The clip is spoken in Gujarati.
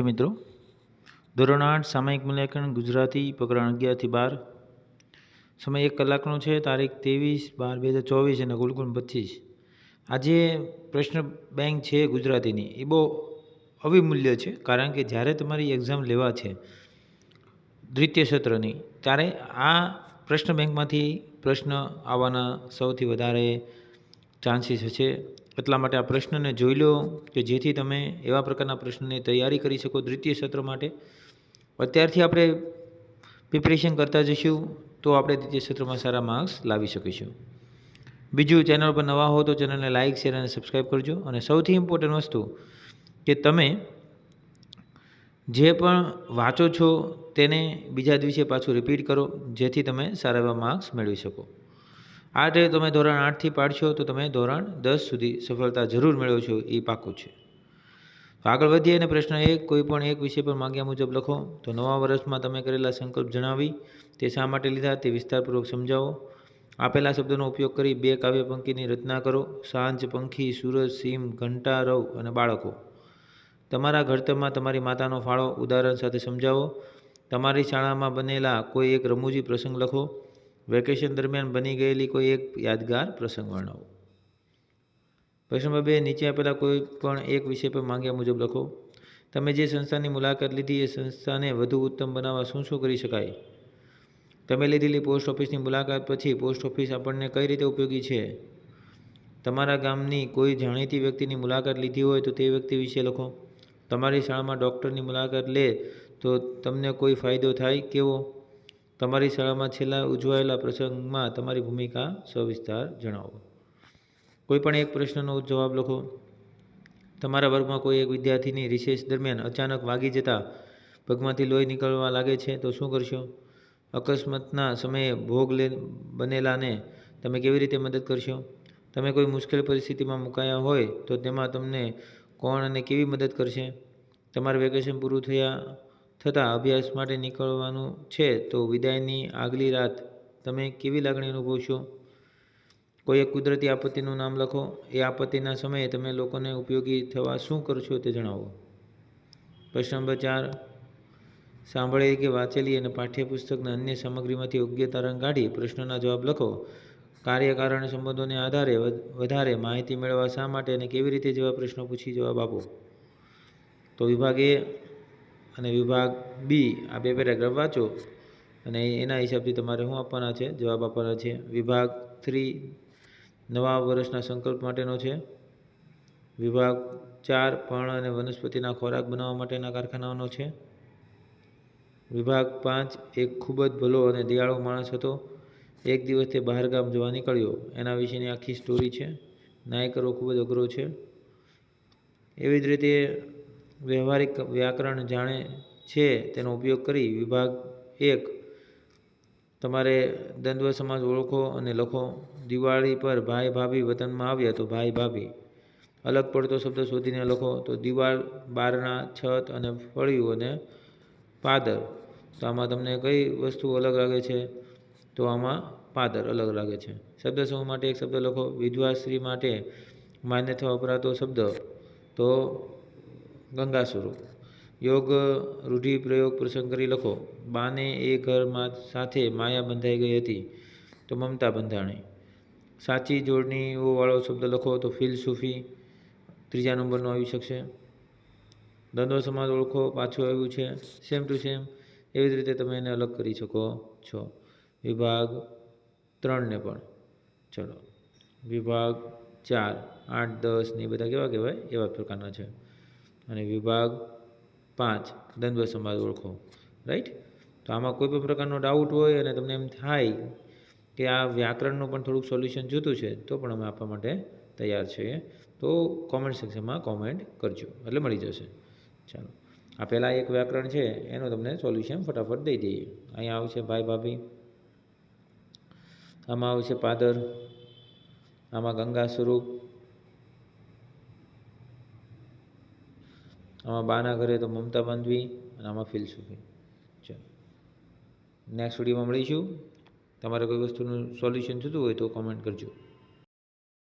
મિત્રો ધોરણ 8 સામયિક મૂલ્યાંકન ગુજરાતી પ્રકરણ 11 થી 12 સમય 1 કલાકનો છે. તારીખ 23/12/2024 અને કુલ 25. આજે પ્રશ્ન બેંક છે ગુજરાતીની એ બહુ અવિમૂલ્ય છે, કારણ કે જ્યારે તમારી એક્ઝામ લેવા છે દ્વિતીય સત્રની, ત્યારે આ પ્રશ્ન બેંકમાંથી પ્રશ્ન આવવાના સૌથી વધારે ચાન્સીસ છે. એટલા માટે આ પ્રશ્નને જોઈ લો કે જેથી તમે એવા પ્રકારના પ્રશ્નની તૈયારી કરી શકો દ્વિતીય સત્ર માટે. અત્યારથી આપણે પ્રિપરેશન કરતા જઈશું તો આપણે દ્વિતીય સત્રમાં સારા માર્ક્સ લાવી શકીશું. બીજું, ચેનલ પર નવા હો તો ચેનલને લાઇક, શેર અને સબસ્ક્રાઈબ કરજો. અને સૌથી ઇમ્પોર્ટન્ટ વસ્તુ કે તમે જે પણ વાંચો છો તેને બીજા દિવસે પાછું રિપીટ કરો, જેથી તમે સારા એવા માર્ક્સ મેળવી શકો. આ રીતે તમે ધોરણ 8થી પાડશો તો તમે ધોરણ 10 સુધી સફળતા જરૂર મેળવશો, એ પાકું છે. આગળ વધીએ અને પ્રશ્ન 1, કોઈ પણ એક વિષય પર માંગ્યા મુજબ લખો. તો નવા વર્ષમાં તમે કરેલા સંકલ્પ જણાવી તે શા માટે લીધા તે વિસ્તારપૂર્વક સમજાવો. આપેલા શબ્દોનો ઉપયોગ કરી 2 કાવ્ય પંક્તિની રચના કરો. સાંજ, પંખી, સૂરજ, સીમ, ઘંટા, રવ અને બાળકો. તમારા ઘડતરમાં તમારી માતાનો ફાળો ઉદાહરણ સાથે સમજાવો. તમારી શાળામાં બનેલા કોઈ એક રમૂજી પ્રસંગ લખો. વેકેશન દરમિયાન બની ગયેલી કોઈ એક યાદગાર પ્રસંગ વર્ણવો. પ્રશ્ન નંબર 2, નીચે આપેલા કોઈ પણ એક વિષય પર માંગ્યા મુજબ લખો. તમે જે સંસ્થાની મુલાકાત લીધી એ સંસ્થાને વધુ ઉત્તમ બનાવવા શું શું કરી શકાય. તમે લીધેલી પોસ્ટ ઓફિસની મુલાકાત પછી પોસ્ટ ઓફિસ આપણને કઈ રીતે ઉપયોગી છે. તમારા ગામની કોઈ જાણીતી વ્યક્તિની મુલાકાત લીધી હોય તો તે વ્યક્તિ વિશે લખો. તમારી શાળામાં ડૉક્ટરની મુલાકાત લે તો તમને કોઈ ફાયદો થાય કેવો. તમારી શાળામાં છેલ્લા ઉજવાયેલા પ્રસંગમાં તમારી ભૂમિકા સવિસ્તાર જણાવો. કોઈ પણ એક પ્રશ્નનો જવાબ લખો. તમારા વર્ગમાં કોઈ એક વિદ્યાર્થીની રિસેસ દરમિયાન અચાનક વાગી જતાં પગમાંથી લોહી નીકળવા લાગે છે તો શું કરશો. અકસ્માતના સમયે ભોગ બનેલાને તમે કેવી રીતે મદદ કરશો. તમે કોઈ મુશ્કેલ પરિસ્થિતિમાં મુકાયા હોય તો તેમાં તમને કોણ અને કેવી મદદ કરશે. તમારું વેકેશન પૂરું થતાં અભ્યાસ માટે નીકળવાનું છે તો વિદાયની આગલી રાત તમે કેવી લાગણી અનુભવશો. કોઈ એક કુદરતી આપત્તિનું નામ લખો. એ આપત્તિના સમયે તમે લોકોને ઉપયોગી થવા શું કરશો તે જણાવો. પ્રશ્ન નંબર 4, સાંભળેલી કે વાંચેલી અને પાઠ્યપુસ્તકના અન્ય સામગ્રીમાંથી યોગ્ય તારણ કાઢી પ્રશ્નના જવાબ લખો. કાર્યકારણ સંબંધોને આધારે વધારે માહિતી મેળવવા શા માટે અને કેવી રીતે જેવા પ્રશ્નો પૂછી જવાબ આપો. તો વિભાગ A અને વિભાગ B આ 2 પેરાગ્રાફ વાંચો અને એના હિસાબથી તમારે શું આપવાના છે, જવાબ આપવાના છે. વિભાગ 3 નવા વર્ષના સંકલ્પ માટેનો છે. વિભાગ 4 પર્ણ અને વનસ્પતિના ખોરાક બનાવવા માટેના કારખાનાઓનો છે. વિભાગ 5 એક ખૂબ જ ભલો અને દયાળુ માણસ હતો. એક દિવસ તે બહારગામ જવા નીકળ્યો, એના વિશેની આખી સ્ટોરી છે. ન્યાય કરવો ખૂબ જ અઘરો છે. એવી જ રીતે વ્યવહારિક વ્યાકરણ જાણે છે તેનો ઉપયોગ કરી વિભાગ 1 તમારે દ્વંદ્વ સમાસ ઓળખો અને લખો. દિવાળી પર ભાઈ ભાભી વતનમાં આવ્યા તો ભાઈ ભાભી. અલગ પડતો શબ્દ શોધીને લખો. તો દિવાળ, બારણા, છત અને ફળિયું અને પાદર. તો આમાં તમને કઈ વસ્તુ અલગ લાગે છે, તો આમાં પાદર અલગ લાગે છે. શબ્દ સમૂહ માટે એક શબ્દ લખો. વિધવા સ્ત્રી માટે માન્ય થવા વપરાતો શબ્દ તો ગંગાસ્વરૂપ. યોગ રૂઢિપ્રયોગ પ્રસંગ કરી લખો. બાને એ ઘર સાથે માયા બંધાઈ ગઈ હતી તો મમતા બંધાણી. સાચી જોડણીઓવાળો શબ્દ લખો. તો ફિલસૂફી 3જા નંબરનો આવી શકશે. દ્વંદ્વ સમાસ ઓળખો, પાછું આવ્યું છે સેમ ટુ સેમ. એવી જ રીતે તમે એને અલગ કરી શકો છો. વિભાગ 3ને પણ ચલો. વિભાગ 4 8 10 ને એ બધા કેવા કહેવાય, એવા પ્રકારના છે. અને વિભાગ 5 દ્વંદ્વ સમાસ ઓળખો. રાઈટ. તો આમાં કોઈ પણ પ્રકારનો ડાઉટ હોય અને તમને એમ થાય કે આ વ્યાકરણનું પણ થોડુંક સોલ્યુશન જોતું છે તો પણ અમે આપવા માટે તૈયાર છીએ. તો કોમેન્ટ સેક્શનમાં કોમેન્ટ કરજો એટલે મળી જશે. ચાલો, આ પહેલાં એક વ્યાકરણ છે એનું તમને સોલ્યુશન ફટાફટ દઈ દઈએ. અહીંયા આવશે ભાઈ ભાભી, આમાં આવશે પાદર, આમાં ગંગા સ્વરૂપ, આમાં બાના ઘરે તો મમતા બાંધવી અને આમાં ફિલસૂફી. ચાલો, નેક્સ્ટ વિડીયોમાં મળીશું. તમારે કોઈ વસ્તુનું સોલ્યુશન થતું હોય તો કોમેન્ટ કરજો.